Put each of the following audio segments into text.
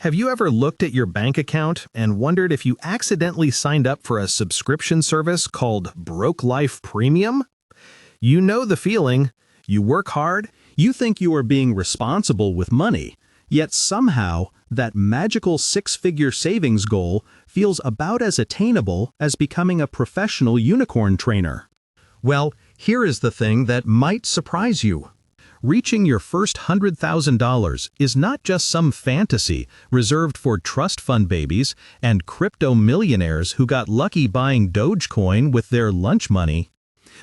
Have you ever looked at your bank account and wondered if you accidentally signed up for a subscription service called Broke Life Premium? You know the feeling. You work hard, you think you are being responsible with money, yet somehow that magical six-figure savings goal feels about as attainable as becoming a professional unicorn trainer. Well, here is the thing that might surprise you. Reaching your first $100,000 is not just some fantasy reserved for trust fund babies and crypto millionaires who got lucky buying Dogecoin with their lunch money.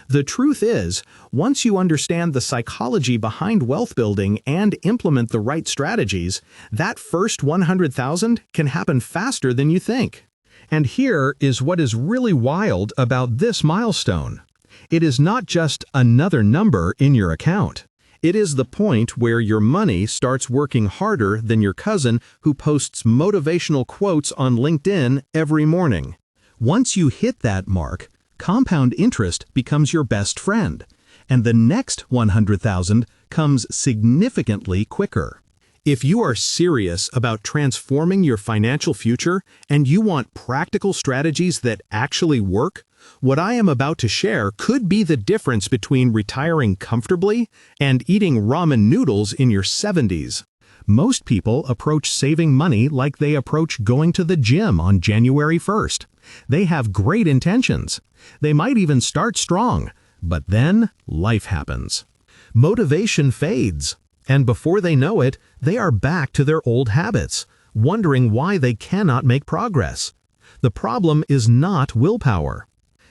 The truth is, once you understand the psychology behind wealth building and implement the right strategies, that first $100,000 can happen faster than you think. And here is what is really wild about this milestone. It is not just another number in your account. It is the point where your money starts working harder than your cousin who posts motivational quotes on LinkedIn every morning. Once you hit that mark, compound interest becomes your best friend, and the next $100,000 comes significantly quicker. If you are serious about transforming your financial future and you want practical strategies that actually work, what I am about to share could be the difference between retiring comfortably and eating ramen noodles in your 70s. Most people approach saving money like they approach going to the gym on January 1st. They have great intentions. They might even start strong, but then life happens. Motivation fades, and before they know it, they are back to their old habits, wondering why they cannot make progress. The problem is not willpower.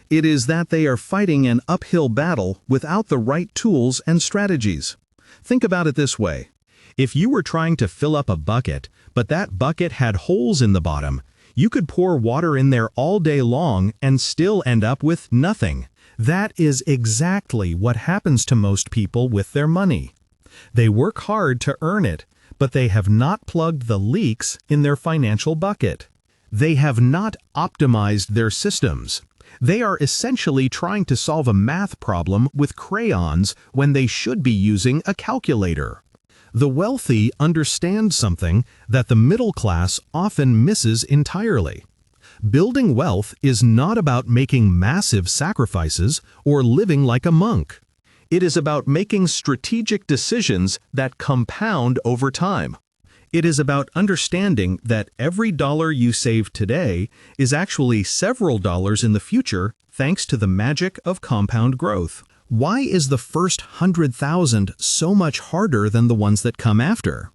It is that they are fighting an uphill battle without the right tools and strategies. Think about it this way. If you were trying to fill up a bucket, but that bucket had holes in the bottom, you could pour water in there all day long and still end up with nothing. That is exactly what happens to most people with their money. They work hard to earn it, but they have not plugged the leaks in their financial bucket. They have not optimized their systems. They are essentially trying to solve a math problem with crayons when they should be using a calculator. The wealthy understand something that the middle class often misses entirely. Building wealth is not about making massive sacrifices or living like a monk. It is about making strategic decisions that compound over time. It is about understanding that every dollar you save today is actually several dollars in the future thanks to the magic of compound growth. Why is the first 100,000 so much harder than the ones that come after?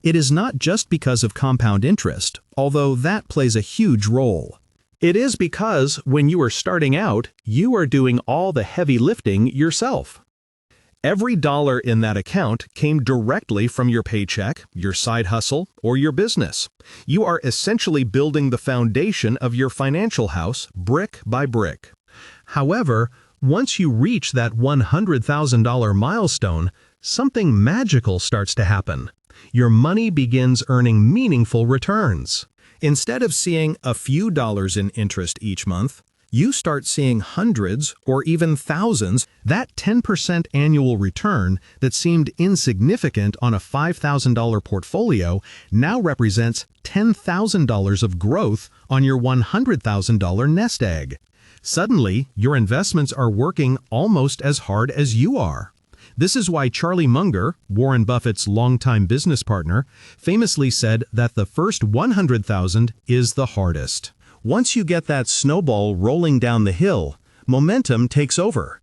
It is not just because of compound interest, although that plays a huge role. It is because when you are starting out, you are doing all the heavy lifting yourself. Every dollar in that account came directly from your paycheck, your side hustle, or your business. You are essentially building the foundation of your financial house brick by brick. However, once you reach that $100,000 milestone, something magical starts to happen. Your money begins earning meaningful returns. Instead of seeing a few dollars in interest each month, you start seeing hundreds or even thousands. That 10% annual return that seemed insignificant on a $5,000 portfolio now represents $10,000 of growth on your $100,000 nest egg. Suddenly, your investments are working almost as hard as you are. This is why Charlie Munger, Warren Buffett's longtime business partner, famously said that the first 100,000 is the hardest. Once you get that snowball rolling down the hill, momentum takes over.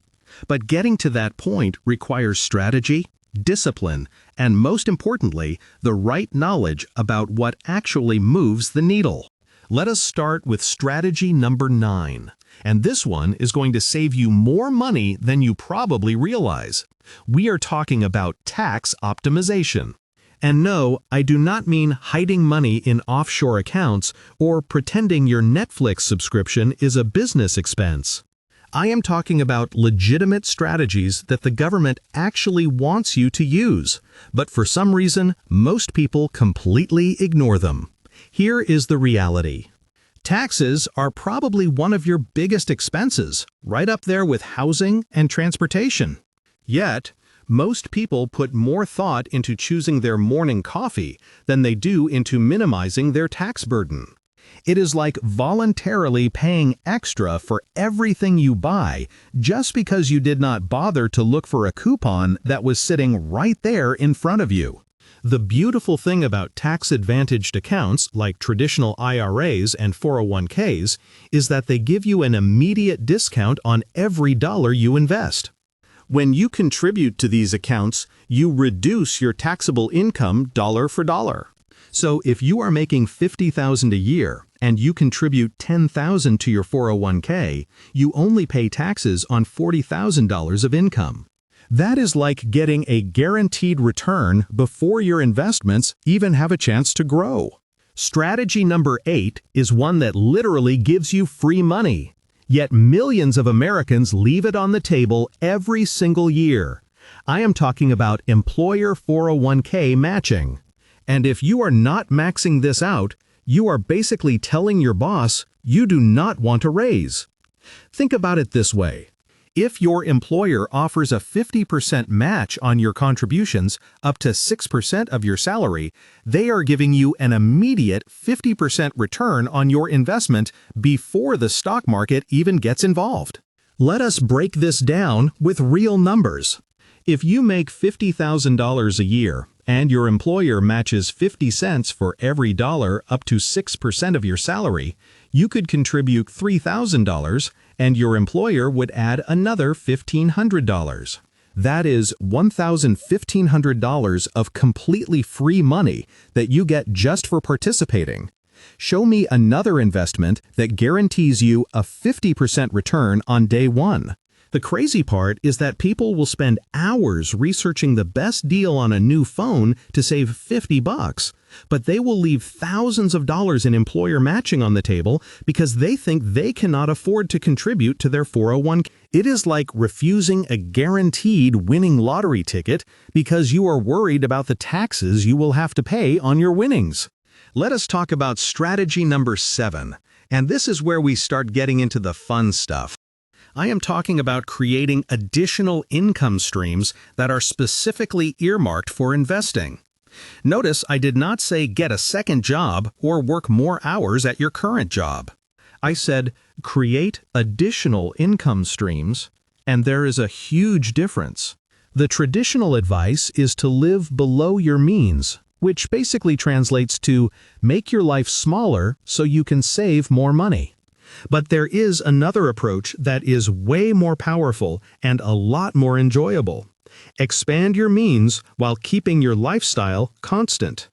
But getting to that point requires strategy, discipline, and most importantly, the right knowledge about what actually moves the needle. Let us start with strategy number 9. And this one is going to save you more money than you probably realize. We are talking about tax optimization. And no, I do not mean hiding money in offshore accounts or pretending your Netflix subscription is a business expense. I am talking about legitimate strategies that the government actually wants you to use, but for some reason, most people completely ignore them. Here is the reality. Taxes are probably one of your biggest expenses, right up there with housing and transportation. Yet, Most people put more thought into choosing their morning coffee than they do into minimizing their tax burden. It is like voluntarily paying extra for everything you buy just because you did not bother to look for a coupon that was sitting right there in front of you. The beautiful thing about tax-advantaged accounts like traditional IRAs and 401ks is that they give you an immediate discount on every dollar you invest. When you contribute to these accounts, you reduce your taxable income dollar for dollar. So if you are making $50,000 a year and you contribute $10,000 to your 401k, you only pay taxes on $40,000 of income. That is like getting a guaranteed return before your investments even have a chance to grow. Strategy number 8 is one that literally gives you free money. Yet millions of Americans leave it on the table every single year. I am talking about employer 401k matching. And if you are not maxing this out, you are basically telling your boss you do not want a raise. Think about it this way. If your employer offers a 50% match on your contributions up to 6% of your salary, they are giving you an immediate 50% return on your investment before the stock market even gets involved. Let us break this down with real numbers. If you make $50,000 a year and your employer matches 50 cents for every dollar up to 6% of your salary, you could contribute $3,000 and your employer would add another $1,500. That is $1,500 of completely free money that you get just for participating. Show me another investment that guarantees you a 50% return on day one. The crazy part is that people will spend hours researching the best deal on a new phone to save $50, but they will leave thousands of dollars in employer matching on the table because they think they cannot afford to contribute to their 401k. It is like refusing a guaranteed winning lottery ticket because you are worried about the taxes you will have to pay on your winnings. Let us talk about strategy number 7, and this is where we start getting into the fun stuff. I am talking about creating additional income streams that are specifically earmarked for investing. Notice I did not say get a second job or work more hours at your current job. I said create additional income streams, and there is a huge difference. The traditional advice is to live below your means, which basically translates to make your life smaller so you can save more money. But there is another approach that is way more powerful and a lot more enjoyable. Expand your means while keeping your lifestyle constant.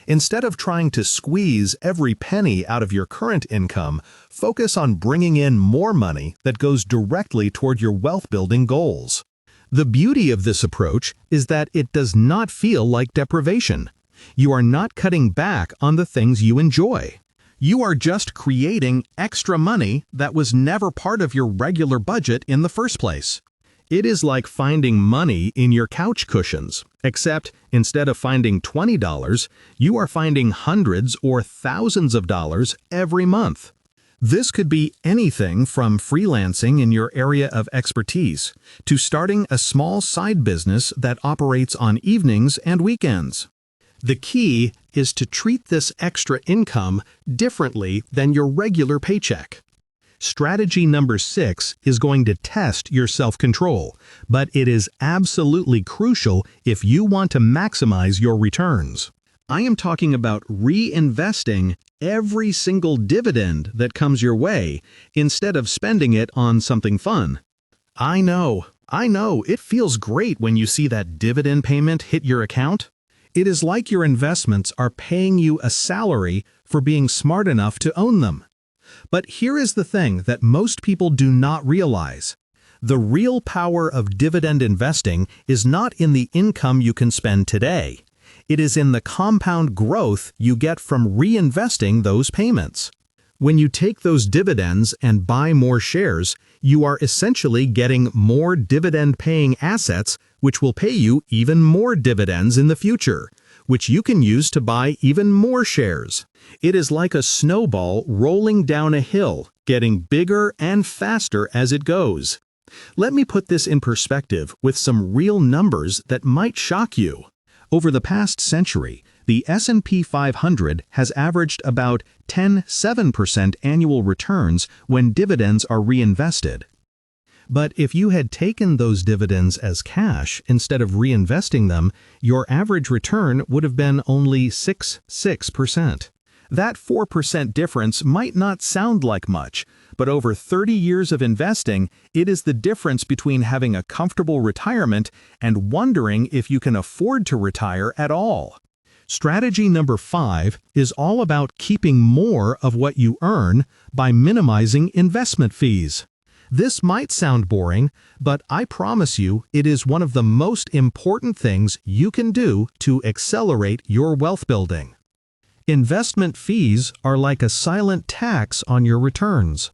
Instead of trying to squeeze every penny out of your current income, focus on bringing in more money that goes directly toward your wealth-building goals. The beauty of this approach is that it does not feel like deprivation. You are not cutting back on the things you enjoy. You are just creating extra money that was never part of your regular budget in the first place. It is like finding money in your couch cushions, except instead of finding $20, you are finding hundreds or thousands of dollars every month. This could be anything from freelancing in your area of expertise to starting a small side business that operates on evenings and weekends. The key is to treat this extra income differently than your regular paycheck. Strategy number 6 is going to test your self-control, but it is absolutely crucial if you want to maximize your returns. I am talking about reinvesting every single dividend that comes your way instead of spending it on something fun. I know, it feels great when you see that dividend payment hit your account. It is like your investments are paying you a salary for being smart enough to own them. But here is the thing that most people do not realize. The real power of dividend investing is not in the income you can spend today. It is in the compound growth you get from reinvesting those payments. When you take those dividends and buy more shares, you are essentially getting more dividend-paying assets, which will pay you even more dividends in the future, which you can use to buy even more shares. It is like a snowball rolling down a hill, getting bigger and faster as it goes. Let me put this in perspective with some real numbers that might shock you. Over the past century, the S&P 500 has averaged about 10.7% annual returns when dividends are reinvested. But if you had taken those dividends as cash instead of reinvesting them, your average return would have been only 6%. That 4% difference might not sound like much, but over 30 years of investing, it is the difference between having a comfortable retirement and wondering if you can afford to retire at all. Strategy number 5 is all about keeping more of what you earn by minimizing investment fees. This might sound boring, but I promise you it is one of the most important things you can do to accelerate your wealth building. Investment fees are like a silent tax on your returns.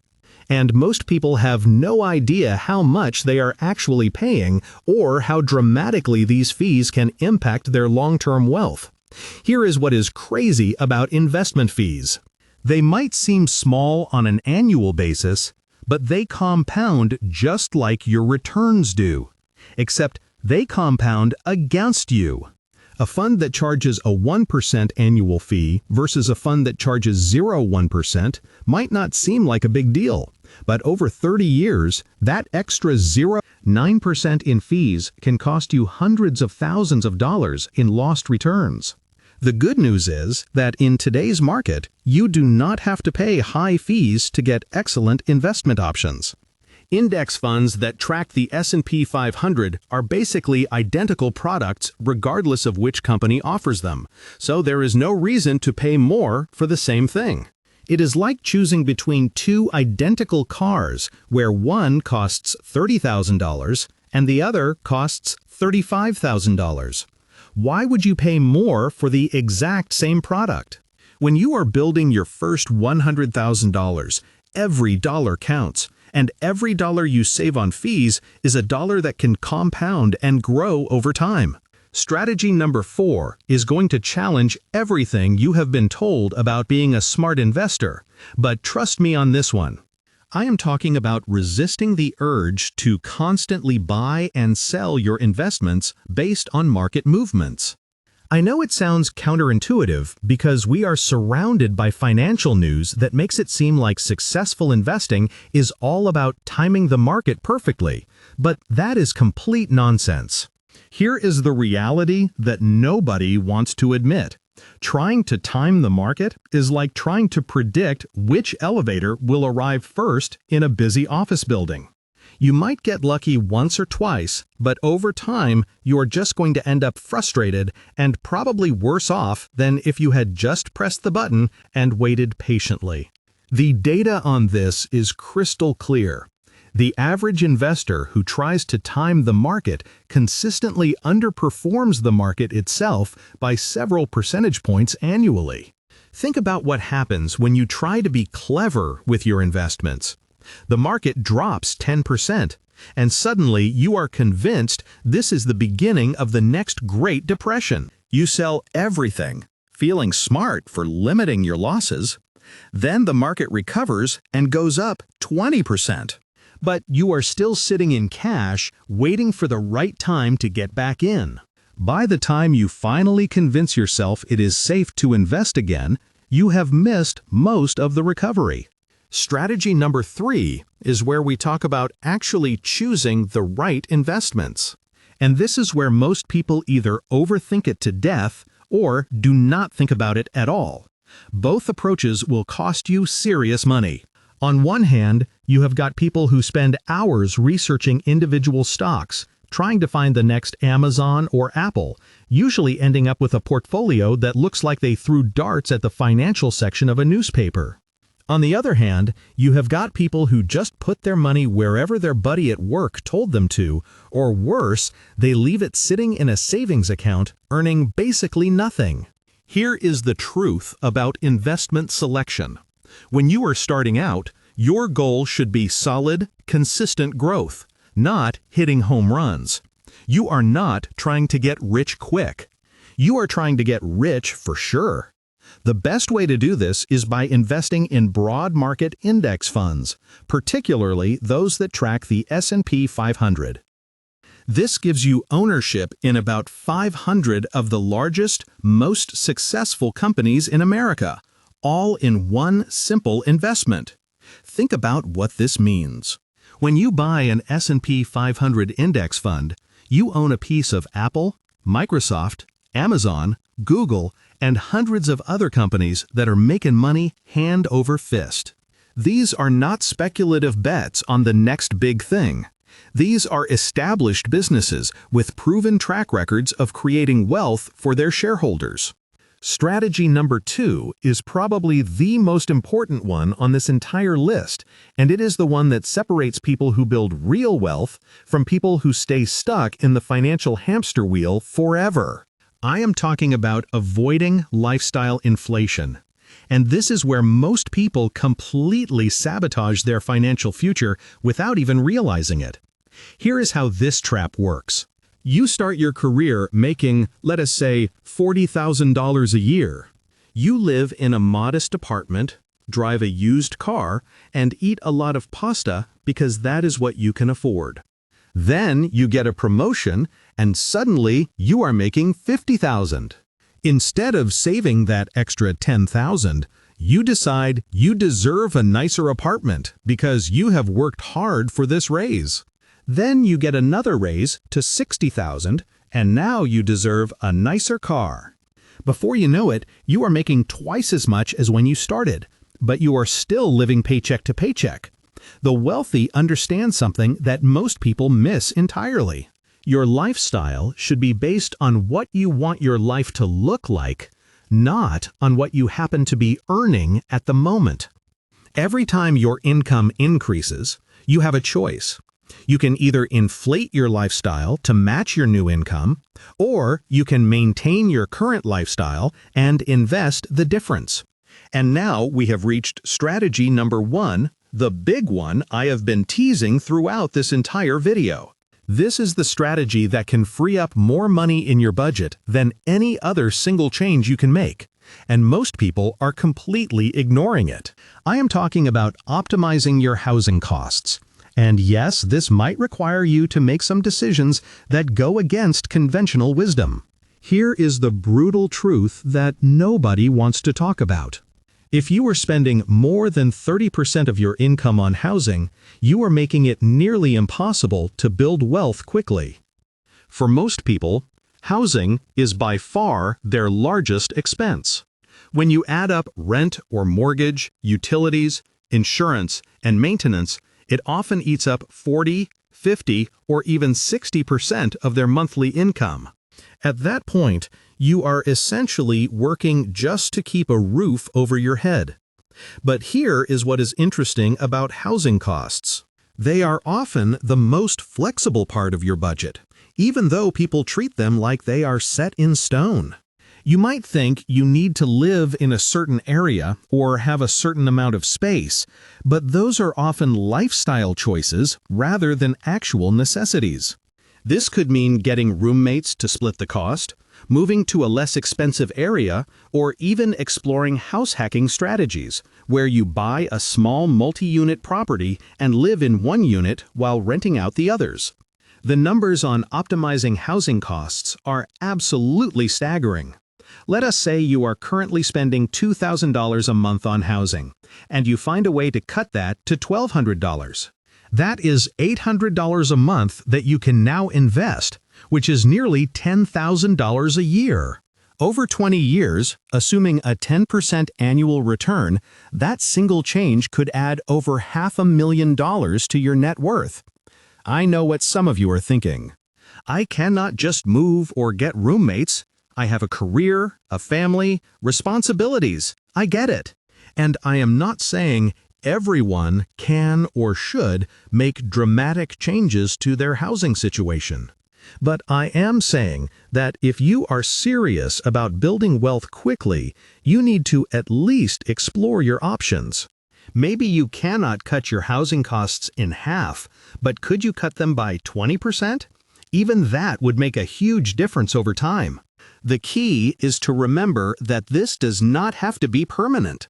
And most people have no idea how much they are actually paying or how dramatically these fees can impact their long-term wealth. Here is what is crazy about investment fees. They might seem small on an annual basis, but they compound just like your returns do. Except they compound against you. A fund that charges a 1% annual fee versus a fund that charges 0.1% might not seem like a big deal, but over 30 years, that extra 0.9% in fees can cost you hundreds of thousands of dollars in lost returns. The good news is that in today's market, you do not have to pay high fees to get excellent investment options. Index funds that track the S&P 500 are basically identical products regardless of which company offers them, so there is no reason to pay more for the same thing. It is like choosing between two identical cars where one costs $30,000 and the other costs $35,000. Why would you pay more for the exact same product? When you are building your first $100,000, every dollar counts. And every dollar you save on fees is a dollar that can compound and grow over time. Strategy number 4 is going to challenge everything you have been told about being a smart investor, but trust me on this one. I am talking about resisting the urge to constantly buy and sell your investments based on market movements. I know it sounds counterintuitive because we are surrounded by financial news that makes it seem like successful investing is all about timing the market perfectly, but that is complete nonsense. Here is the reality that nobody wants to admit. Trying to time the market is like trying to predict which elevator will arrive first in a busy office building. You might get lucky once or twice, but over time, you are just going to end up frustrated and probably worse off than if you had just pressed the button and waited patiently. The data on this is crystal clear. The average investor who tries to time the market consistently underperforms the market itself by several percentage points annually. Think about what happens when you try to be clever with your investments. The market drops 10%, and suddenly you are convinced this is the beginning of the next Great Depression. You sell everything, feeling smart for limiting your losses. Then the market recovers and goes up 20%. But you are still sitting in cash, waiting for the right time to get back in. By the time you finally convince yourself it is safe to invest again, you have missed most of the recovery. Strategy number 3 is where we talk about actually choosing the right investments. And this is where most people either overthink it to death or do not think about it at all. Both approaches will cost you serious money. On one hand, you have got people who spend hours researching individual stocks, trying to find the next Amazon or Apple, usually ending up with a portfolio that looks like they threw darts at the financial section of a newspaper. On the other hand, you have got people who just put their money wherever their buddy at work told them to, or worse, they leave it sitting in a savings account, earning basically nothing. Here is the truth about investment selection. When you are starting out, your goal should be solid, consistent growth, not hitting home runs. You are not trying to get rich quick. You are trying to get rich for sure. The best way to do this is by investing in broad market index funds, particularly those that track the S&P 500. This gives you ownership in about 500 of the largest, most successful companies in America, all in one simple investment. Think about what this means. When you buy an S&P 500 index fund, you own a piece of Apple, Microsoft, Amazon, Google, and hundreds of other companies that are making money hand over fist. These are not speculative bets on the next big thing. These are established businesses with proven track records of creating wealth for their shareholders. Strategy number 2 is probably the most important one on this entire list, and it is the one that separates people who build real wealth from people who stay stuck in the financial hamster wheel forever. I am talking about avoiding lifestyle inflation. And this is where most people completely sabotage their financial future without even realizing it. Here is how this trap works. You start your career making, let us say, $40,000 a year. You live in a modest apartment, drive a used car, and eat a lot of pasta because that is what you can afford. Then you get a promotion, and suddenly you are making $50,000. Instead of saving that extra $10,000, you decide you deserve a nicer apartment because you have worked hard for this raise. Then you get another raise to $60,000, and now you deserve a nicer car. Before you know it, you are making twice as much as when you started, but you are still living paycheck to paycheck. The wealthy understand something that most people miss entirely. Your lifestyle should be based on what you want your life to look like, not on what you happen to be earning at the moment. Every time your income increases, you have a choice. You can either inflate your lifestyle to match your new income, or you can maintain your current lifestyle and invest the difference. And now we have reached strategy number 1, the big one I have been teasing throughout this entire video. This is the strategy that can free up more money in your budget than any other single change you can make, and most people are completely ignoring it. I am talking about optimizing your housing costs. And yes, this might require you to make some decisions that go against conventional wisdom. Here is the brutal truth that nobody wants to talk about. If you are spending more than 30% of your income on housing, you are making it nearly impossible to build wealth quickly. For most people, housing is by far their largest expense. When you add up rent or mortgage, utilities, insurance, and maintenance, it often eats up 40, 50, or even 60% of their monthly income. At that point, you are essentially working just to keep a roof over your head. But here is what is interesting about housing costs. They are often the most flexible part of your budget, even though people treat them like they are set in stone. You might think you need to live in a certain area or have a certain amount of space, but those are often lifestyle choices rather than actual necessities. This could mean getting roommates to split the cost, moving to a less expensive area, or even exploring house hacking strategies, where you buy a small multi-unit property and live in one unit while renting out the others. The numbers on optimizing housing costs are absolutely staggering. Let us say you are currently spending $2,000 a month on housing, and you find a way to cut that to $1,200. That is $800 a month that you can now invest, which is nearly $10,000 a year. Over 20 years, assuming a 10% annual return, that single change could add over $500,000 to your net worth. I know what some of you are thinking. I cannot just move or get roommates. I have a career, a family, responsibilities. I get it. And I am not saying everyone can or should make dramatic changes to their housing situation. But I am saying that if you are serious about building wealth quickly, you need to at least explore your options. Maybe you cannot cut your housing costs in half, but could you cut them by 20%? Even that would make a huge difference over time. The key is to remember that this does not have to be permanent.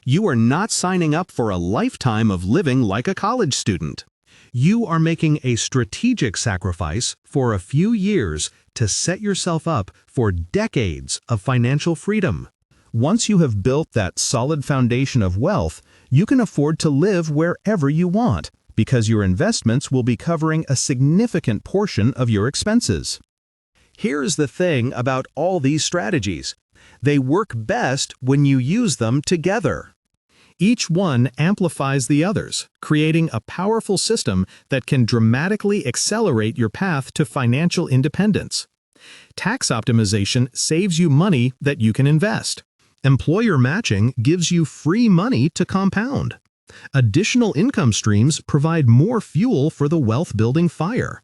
You are not signing up for a lifetime of living like a college student. You are making a strategic sacrifice for a few years to set yourself up for decades of financial freedom. Once you have built that solid foundation of wealth, you can afford to live wherever you want because your investments will be covering a significant portion of your expenses. Here's the thing about all these strategies. They work best when you use them together. Each one amplifies the others, creating a powerful system that can dramatically accelerate your path to financial independence. Tax optimization saves you money that you can invest. Employer matching gives you free money to compound. Additional income streams provide more fuel for the wealth-building fire.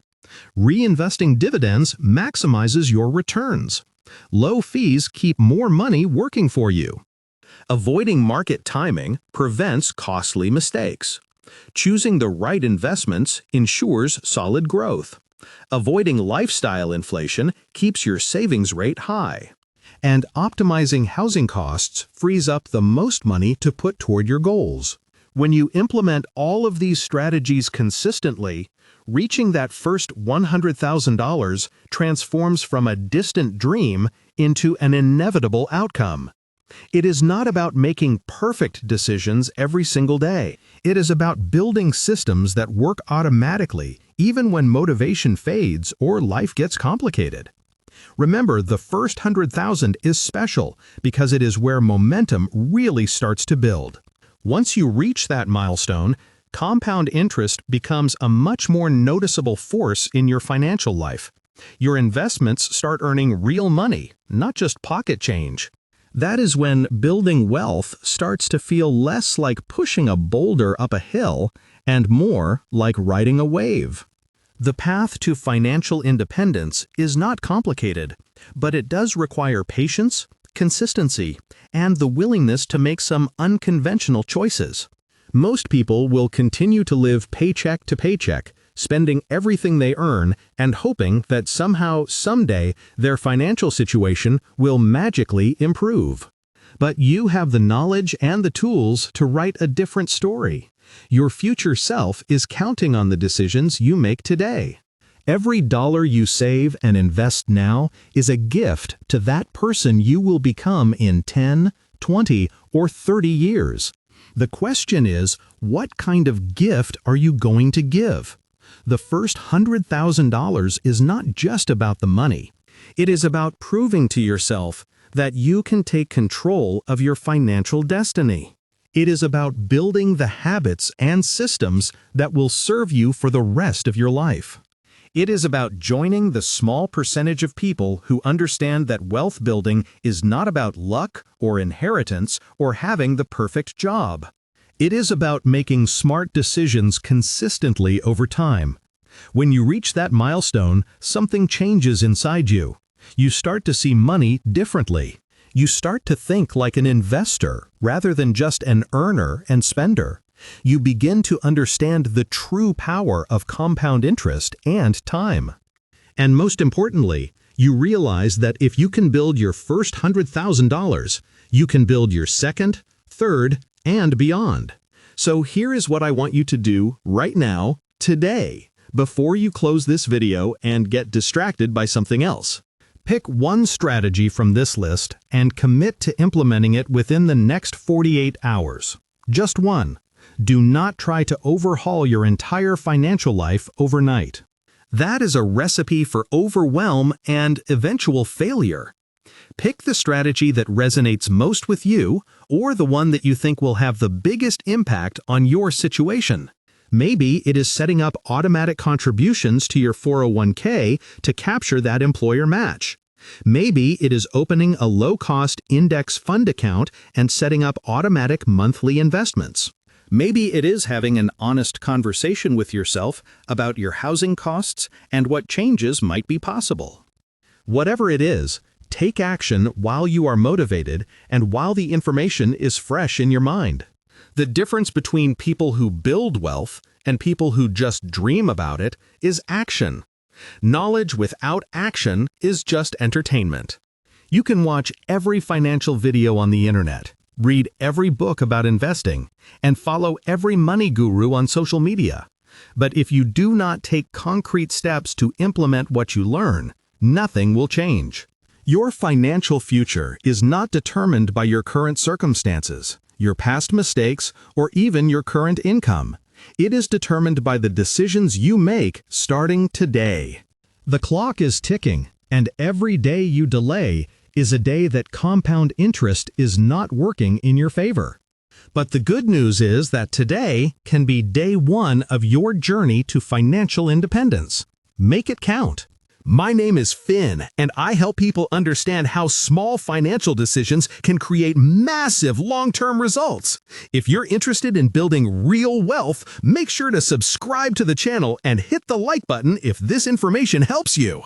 Reinvesting dividends maximizes your returns. Low fees keep more money working for you. Avoiding market timing prevents costly mistakes. Choosing the right investments ensures solid growth. Avoiding lifestyle inflation keeps your savings rate high. And optimizing housing costs frees up the most money to put toward your goals. When you implement all of these strategies consistently, reaching that first $100,000 transforms from a distant dream into an inevitable outcome. It is not about making perfect decisions every single day. It is about building systems that work automatically, even when motivation fades or life gets complicated. Remember, the first 100,000 is special because it is where momentum really starts to build. Once you reach that milestone, compound interest becomes a much more noticeable force in your financial life. Your investments start earning real money, not just pocket change. That is when building wealth starts to feel less like pushing a boulder up a hill and more like riding a wave. The path to financial independence is not complicated, but it does require patience, consistency, and the willingness to make some unconventional choices. Most people will continue to live paycheck to paycheck, spending everything they earn and hoping that somehow, someday, their financial situation will magically improve. But you have the knowledge and the tools to write a different story. Your future self is counting on the decisions you make today. Every dollar you save and invest now is a gift to that person you will become in 10, 20, or 30 years. The question is, what kind of gift are you going to give? The first $100,000 is not just about the money. It is about proving to yourself that you can take control of your financial destiny. It is about building the habits and systems that will serve you for the rest of your life. It is about joining the small percentage of people who understand that wealth building is not about luck or inheritance or having the perfect job. It is about making smart decisions consistently over time. When you reach that milestone, something changes inside you. You start to see money differently. You start to think like an investor rather than just an earner and spender. You begin to understand the true power of compound interest and time. And most importantly, you realize that if you can build your first $100,000, you can build your second, third, and beyond. So here is what I want you to do right now, today, before you close this video and get distracted by something else. Pick one strategy from this list and commit to implementing it within the next 48 hours. Just one. Do not try to overhaul your entire financial life overnight. That is a recipe for overwhelm and eventual failure. Pick the strategy that resonates most with you or the one that you think will have the biggest impact on your situation. Maybe it is setting up automatic contributions to your 401k to capture that employer match. Maybe it is opening a low-cost index fund account and setting up automatic monthly investments. Maybe it is having an honest conversation with yourself about your housing costs and what changes might be possible. Whatever it is, take action while you are motivated and while the information is fresh in your mind. The difference between people who build wealth and people who just dream about it is action. Knowledge without action is just entertainment. You can watch every financial video on the internet, read every book about investing, and follow every money guru on social media. But if you do not take concrete steps to implement what you learn, nothing will change. Your financial future is not determined by your current circumstances, your past mistakes, or even your current income. It is determined by the decisions you make starting today. The clock is ticking, and every day you delay is a day that compound interest is not working in your favor. But the good news is that today can be day one of your journey to financial independence. Make it count. My name is Finn, and I help people understand how small financial decisions can create massive long-term results. If you're interested in building real wealth, make sure to subscribe to the channel and hit the like button if this information helps you.